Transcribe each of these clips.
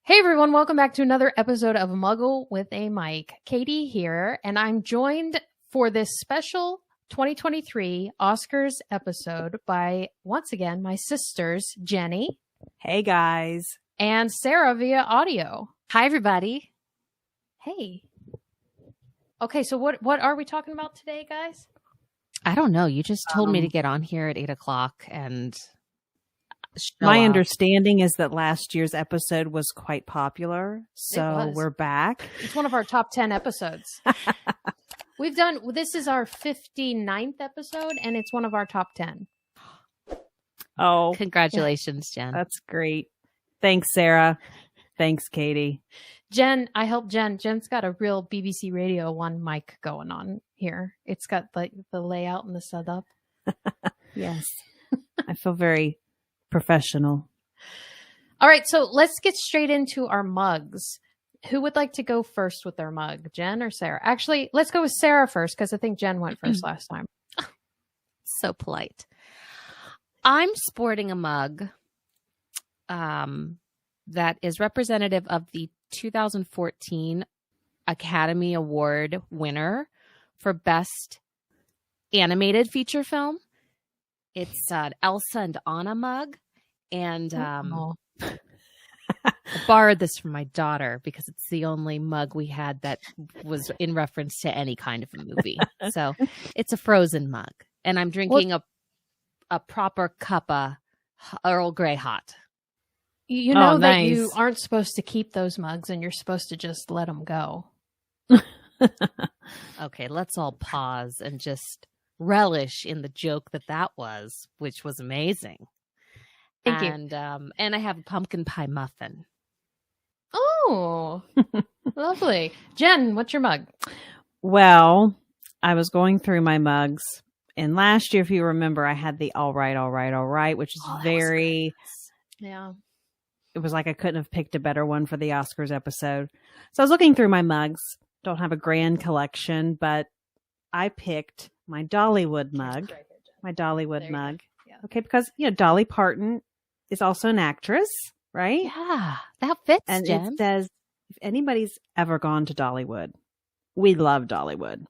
Hey everyone, welcome back to another episode of Muggle with a Mic. Katie here, and I'm joined for this special 2023 Oscars episode by, once again, my sisters, Jenny. Hey guys. And Sarah via audio. Hi everybody. Hey. Okay, so what are we talking about today, guys? I don't know. You just told me to get on here at 8 o'clock and my understanding is that last year's episode was quite popular, so we're back. It's one of our top 10 episodes. This is our 59th episode, and it's one of our top 10. Oh, congratulations, Jen. That's great. Thanks, Sarah. Thanks, Katie. Jen, I helped Jen. Jen's got a real BBC Radio 1 mic going on here. It's got the layout and the setup. Yes. I feel very professional. All right, so let's get straight into our mugs. Who would like to go first with their mug, Jen or Sarah? Actually, let's go with Sarah first because I think Jen went first last time. So polite. I'm sporting a mug that is representative of the 2014 Academy Award winner for Best Animated Feature Film. It's an Elsa and Anna mug, and I borrowed this from my daughter because it's the only mug we had that was in reference to any kind of a movie. So it's a Frozen mug, and I'm drinking a proper cuppa Earl Grey hot. You know that you aren't supposed to keep those mugs, and you're supposed to just let them go. Okay, let's all pause and just relish in the joke that was, which was amazing. Thank you. And I have a pumpkin pie muffin. Oh, lovely. Jen, what's your mug? Well, I was going through my mugs, and last year, if you remember, I had the all right, which is very, yeah. It was like I couldn't have picked a better one for the Oscars episode. So I was looking through my mugs. Don't have a grand collection, but I picked my Dollywood mug. Right here, my Dollywood mug. Yeah. Okay, because Dolly Parton is also an actress, right? Yeah, that fits, and Jen. It says, if anybody's ever gone to Dollywood, we love Dollywood.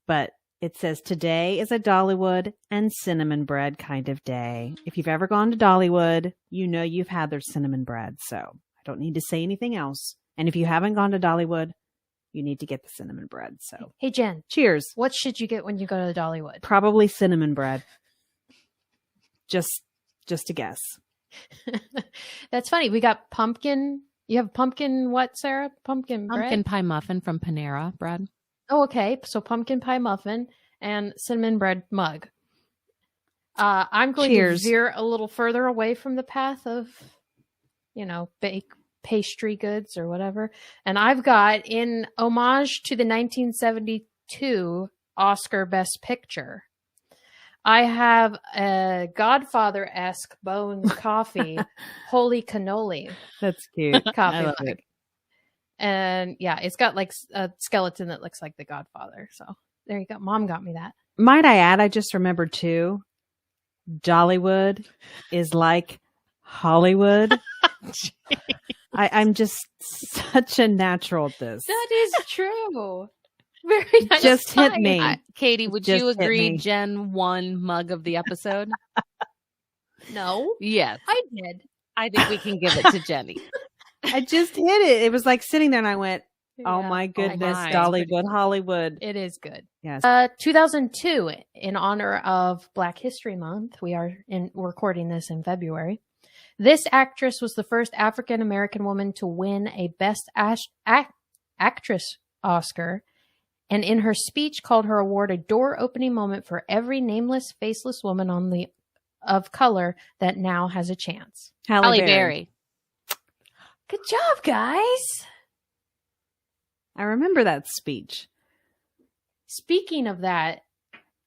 But it says, today is a Dollywood and cinnamon bread kind of day. If you've ever gone to Dollywood, you know you've had their cinnamon bread. So I don't need to say anything else. And if you haven't gone to Dollywood, you need to get the cinnamon bread. So, hey, Jen. Cheers. What should you get when you go to Dollywood? Probably cinnamon bread. Just a guess. That's funny. We got pumpkin. You have pumpkin what, Sarah? Pumpkin pie muffin from Panera Bread. Oh, okay. So pumpkin pie muffin and cinnamon bread mug. I'm going to veer a little further away from the path of, pastry goods or whatever. And I've got, in homage to the 1972 Oscar Best Picture, I have a Godfather-esque Bones Coffee Holy Cannoli. That's cute. Coffee I love mug. it. And yeah, it's got like a skeleton that looks like the Godfather. So there you go. Mom got me that. Might I add, I just remembered too, Dollywood is like Hollywood. I'm just such a natural at this. That is true. Very nice. Just hit me. Katie, would you agree Jen won mug of the episode? No. Yes. I did. I think we can give it to Jenny. I just hit it. It was like sitting there and I went, oh my goodness, Dollywood, Hollywood. It is good. Yes. 2002, in honor of Black History Month, we're recording this in February. This actress was the first African-American woman to win a Best Actress Oscar, and in her speech called her award a door-opening moment for every nameless, faceless woman of color that now has a chance. Halle Berry. Good job, guys. I remember that speech. Speaking of that,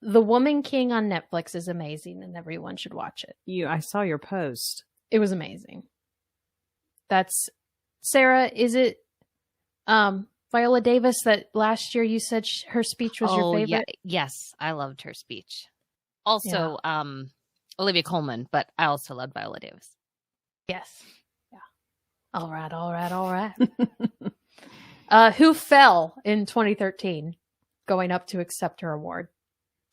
The Woman King on Netflix is amazing, and everyone should watch it. I saw your post. It was amazing. That's Sarah. Is it Viola Davis that last year you said her speech was your favorite? Yeah. Yes, I loved her speech. Also, Olivia Colman, but I also loved Viola Davis. Yes. Yeah. All right. Who fell in 2013 going up to accept her award?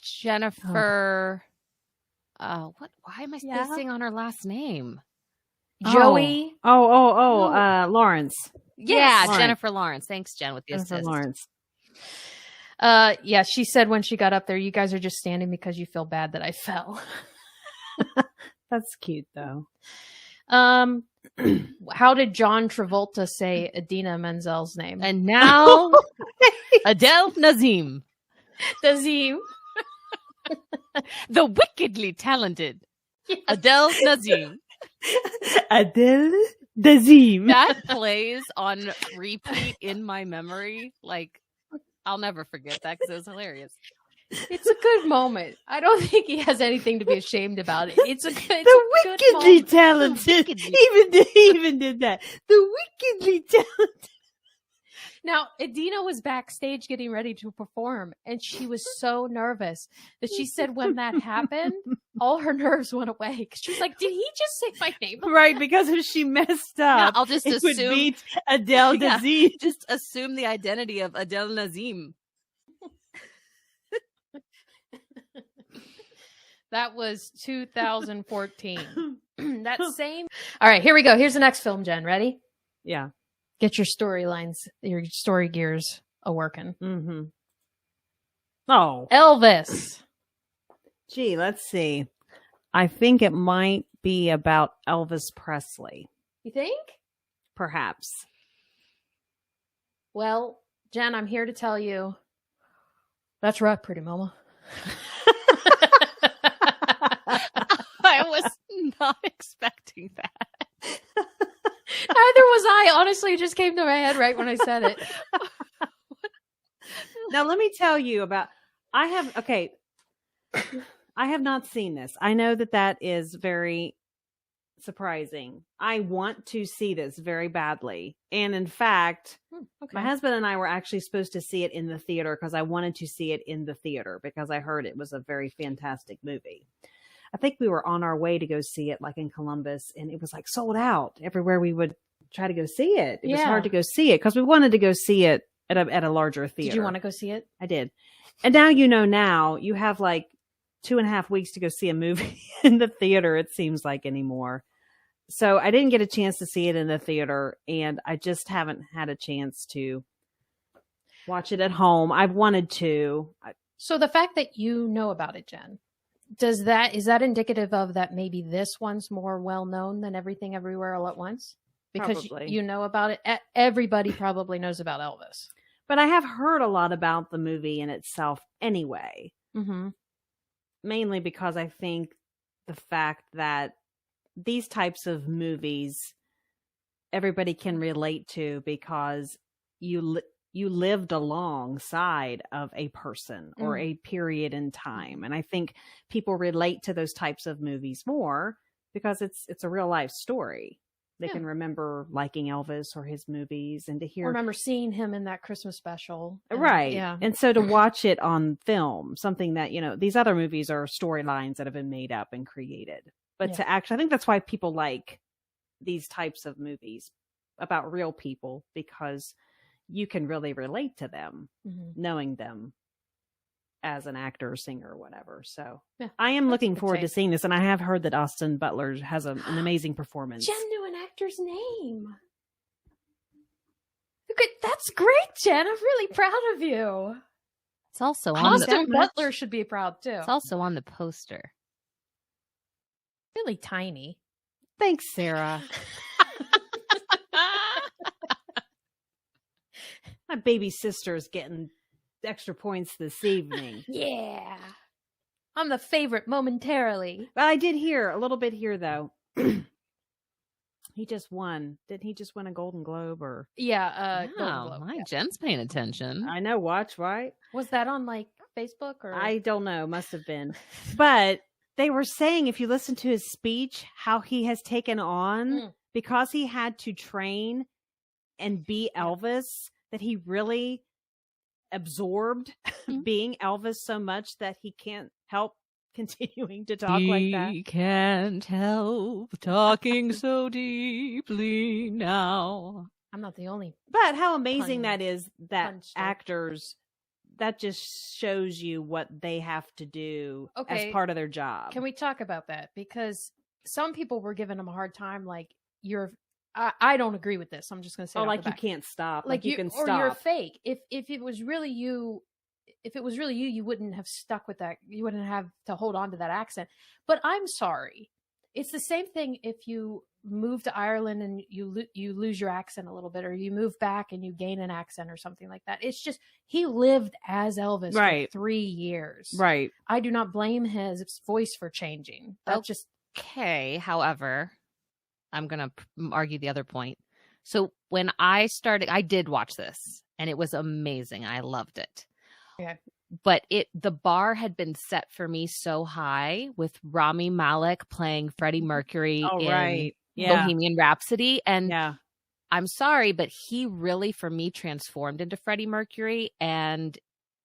Jennifer. What? Why am I spacing on her last name? Joey. Lawrence. Yeah, Lawrence. Jennifer Lawrence. Thanks, Jen, with the Jennifer assist. Lawrence. Yeah, she said when she got up there, you guys are just standing because you feel bad that I fell. That's cute, though. How did John Travolta say Idina Menzel's name? And now, Adele Nazim. Nazim. The wickedly talented Adele Nazim. Adele Nazim. That plays on repeat in my memory. Like, I'll never forget that because it was hilarious. It's a good moment. I don't think he has anything to be ashamed about it. It's a good, wickedly talented. Even did that. The wickedly talented. Now, Idina was backstage getting ready to perform, and she was so nervous that she said when that happened, all her nerves went away. Because she was like, did he just say my name? Right, because if she messed up, I'll just it assume would beat Adele Nazim. Just assume the identity of Adele Nazim. That was 2014. That same. All right, here we go. Here's the next film, Jen. Ready? Yeah. Get your storylines, your story gears a-working. Mm-hmm. Oh. Elvis. Gee, let's see. I think it might be about Elvis Presley. You think? Perhaps. Well, Jen, I'm here to tell you. That's right, pretty mama. I was not expecting that. Neither was I. Honestly, it just came to my head right when I said it. Now, let me tell you about. I have not seen this. I know that is very surprising. I want to see this very badly. And in fact, my husband and I were actually supposed to see it in the theater because I wanted to see it in the theater because I heard it was a very fantastic movie. I think we were on our way to go see it like in Columbus, and it was like sold out everywhere we would try to go see it. It was hard to go see it because we wanted to go see it at a larger theater. Did you want to go see it? I did. And now you have like 2.5 weeks to go see a movie in the theater, it seems like anymore. So I didn't get a chance to see it in the theater, and I just haven't had a chance to watch it at home. I've wanted to. So the fact that you know about it, Jen, is that indicative of that maybe this one's more well known than Everything Everywhere All at Once? Because Probably. You know about it. Everybody probably knows about Elvis. But I have heard a lot about the movie in itself anyway. Mm-hmm. Mainly because I think the fact that these types of movies everybody can relate to because you lived alongside of a person or a period in time. And I think people relate to those types of movies more because it's a real life story. They can remember liking Elvis or his movies and to hear. I remember seeing him in that Christmas special. Right. Yeah. And so to watch it on film, something that, these other movies are storylines that have been made up and created. But to actually, I think that's why people like these types of movies about real people because you can really relate to them, knowing them as an actor or singer or whatever. So I am looking forward to seeing this. And I have heard that Austin Butler has an amazing performance. Jen knew an actor's name. That's great, Jen. I'm really proud of you. It's also on Austin Butler should be proud too. It's also on the poster. Really tiny. Thanks, Sarah. My baby sister is getting extra points this evening. Yeah. I'm the favorite momentarily. Well, I did hear a little bit here, though. He just won. Didn't he just win a Golden Globe? Or Golden Globe. My Jen's paying attention. I know. Watch, right? Was that on like Facebook or? I don't know. Must have been. But they were saying if you listen to his speech, how he has taken on because he had to train and be Elvis, that he really absorbed being Elvis so much that he can't help continuing to talk like that. He can't help talking so deeply now. I'm not the only. But how amazing Pun- that is that punch joke. actors, that just shows you what they have to do Okay. as part of their job. Can we talk about that? Because some people were giving him a hard time, like I don't agree with this. I'm just going to say, Oh, it off like the you bat. can't stop. Like you can or stop. you're fake. If it was really you, you wouldn't have stuck with that. You wouldn't have to hold on to that accent. But I'm sorry. It's the same thing if you move to Ireland and you lose your accent a little bit, or you move back and you gain an accent or something like that. It's just, he lived as Elvis Right. for 3 years. Right. I do not blame his voice for changing. That's just Okay, however, I'm going to argue the other point. So when I started, I did watch this and it was amazing. I loved it. Okay. But the bar had been set for me so high with Rami Malek playing Freddie Mercury in Bohemian Rhapsody. And I'm sorry, but he really, for me, transformed into Freddie Mercury. And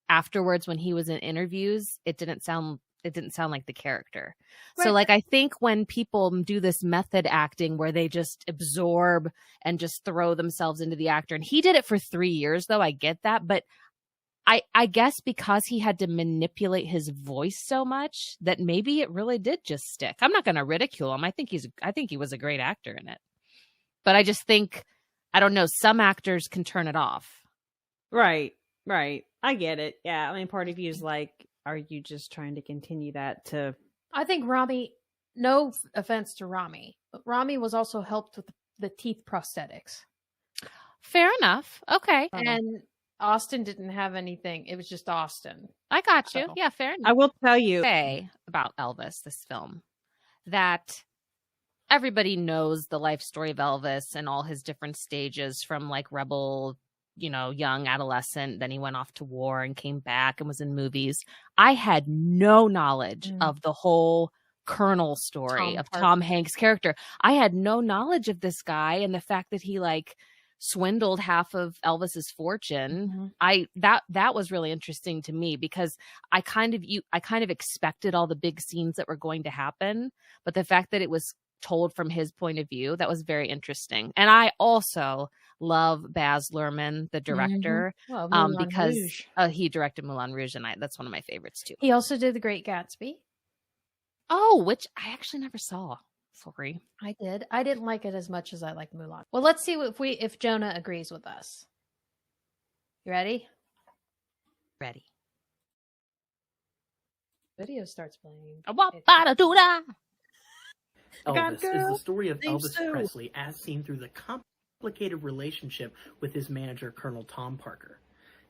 afterwards, when he was in interviews, it didn't sound like the character. Right. So, like, I think when people do this method acting where they just absorb and just throw themselves into the actor, and he did it for 3 years, though, I get that. But I guess because he had to manipulate his voice so much that maybe it really did just stick. I'm not going to ridicule him. I think he was a great actor in it. But I just think, I don't know, some actors can turn it off. Right. Right. I get it. Yeah. I mean, part of you is like, are you just trying to continue that to... I think Rami, no offense to Rami, but Rami was also helped with the teeth prosthetics. Fair enough. Okay. And Austin didn't have anything. It was just Austin. I got you. So. Yeah, fair enough. I will tell you say about Elvis, this film, that everybody knows the life story of Elvis and all his different stages, from like rebel, young adolescent. Then he went off to war and came back and was in movies. I had no knowledge of the whole Colonel story of Tom Hanks' character. I had no knowledge of this guy and the fact that he swindled half of Elvis's fortune. That was really interesting to me, because I kind of expected all the big scenes that were going to happen, but the fact that it was told from his point of view, that was very interesting. And I also love Baz Luhrmann, the director, because he directed Moulin Rouge, and that's one of my favorites too. He also did The Great Gatsby. Oh, which I actually never saw. Sorry. I did. I didn't like it as much as I liked Mulan. Well, let's see if Jonah agrees with us. You ready? Ready. Video starts playing. Elvis is the story of Elvis Presley as seen through the complicated relationship with his manager, Colonel Tom Parker.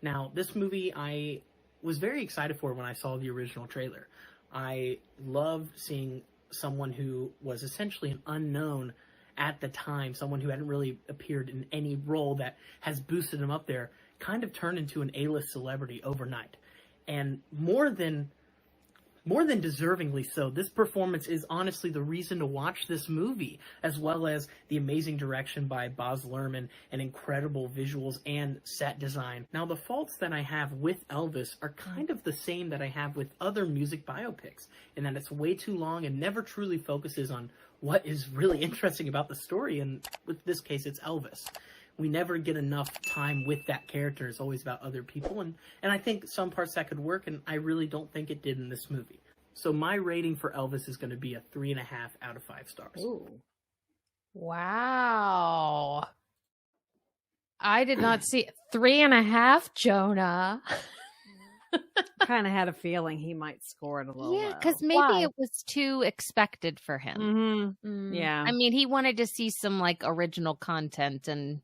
Now, this movie I was very excited for when I saw the original trailer. I loved seeing someone who was essentially an unknown at the time, someone who hadn't really appeared in any role that has boosted him up there, kind of turned into an A-list celebrity overnight. And more than deservingly so, this performance is honestly the reason to watch this movie, as well as the amazing direction by Baz Luhrmann and incredible visuals and set design. Now, the faults that I have with Elvis are kind of the same that I have with other music biopics, in that it's way too long and never truly focuses on what is really interesting about the story, and with this case, it's Elvis. We never get enough time with that character. It's always about other people, and I think some parts that could work, and I really don't think it did in this movie. So my rating for Elvis is going to be a 3.5 out of 5 stars. Ooh. Wow. I did not see 3.5, Jonah. Kind of had a feeling he might score it a little low. Because maybe it was too expected for him. Yeah. I mean, he wanted to see some original content, and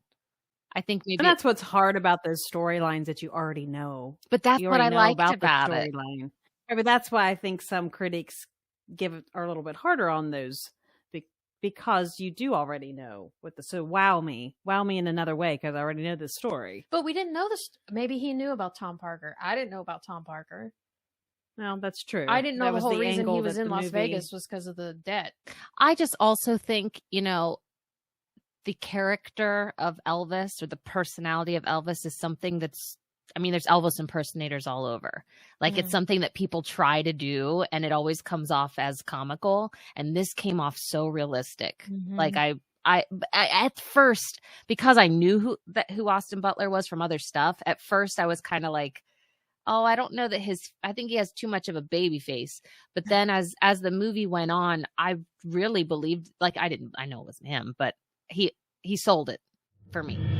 I think maybe... And that's what's hard about those storylines that you already know. But that's what I liked about it. But that's why I think some critics are a little bit harder on those, because you do already know so wow me in another way, because I already know the story. But we didn't know this. Maybe he knew about Tom Parker. I didn't know about Tom Parker. No, that's true. I didn't know the whole reason he was in Las Vegas was because of the debt. I just also think, the character of Elvis, or the personality of Elvis, is something that's I mean, there's Elvis impersonators all over. Like it's something that people try to do and it always comes off as comical. And this came off so realistic. Like I at first, because I knew who Austin Butler was from other stuff, at first I was kind of like, oh, I don't know that I think he has too much of a baby face. But then as the movie went on, I really believed, like I know it wasn't him, but he sold it for me.